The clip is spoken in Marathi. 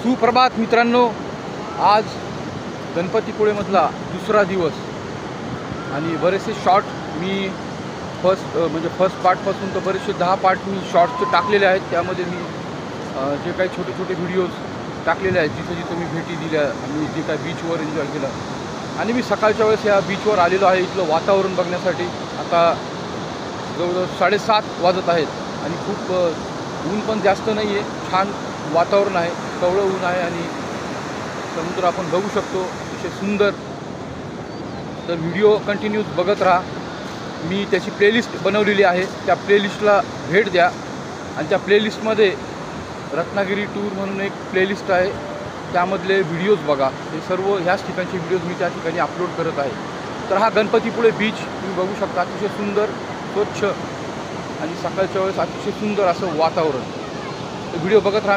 सुप्रभात मित्रांनो, आज गणपतीपुळेमधला दुसरा दिवस आणि बरेचसे शॉर्ट मी फर्स्ट पार्टपासून तर बरेचसे 10 पार्ट मी शॉर्ट्सचे टाकलेले आहेत। त्यामध्ये मी जे काही छोटे छोटे व्हिडिओज टाकलेले आहेत, जिथे जिथे मी भेटी दिल्या आणि जे काही बीचवर एन्जॉय केलं। आणि मी सकाळच्या वेळेस या बीचवर आलेलो आहे इथलं वातावरण बघण्यासाठी। आता जवळजवळ 7:30 वाजत आहेत आणि खूप ऊन पण जास्त नाही आहे, छान वातावरण आहे, कवळं ऊन आहे आणि समुद्र आपण बघू शकतो, अतिशय सुंदर। तर व्हिडिओ कंटिन्यूज बघत राहा। मी त्याची प्लेलिस्ट बनवलेली आहे, त्या प्लेलिस्टला भेट द्या आणि त्या प्लेलिस्टमध्ये रत्नागिरी टूर म्हणून एक प्लेलिस्ट आहे, त्यामधले व्हिडिओज बघा। हे सर्व ह्याच ठिकाणचे व्हिडिओज मी त्या ठिकाणी अपलोड करत आहे। तर हा गणपतीपुळे बीच तुम्ही बघू शकता, अतिशय सुंदर, स्वच्छ आणि सकाळच्या वेळेस अतिशय सुंदर असं वातावरण। तर व्हिडिओ बघत राहा।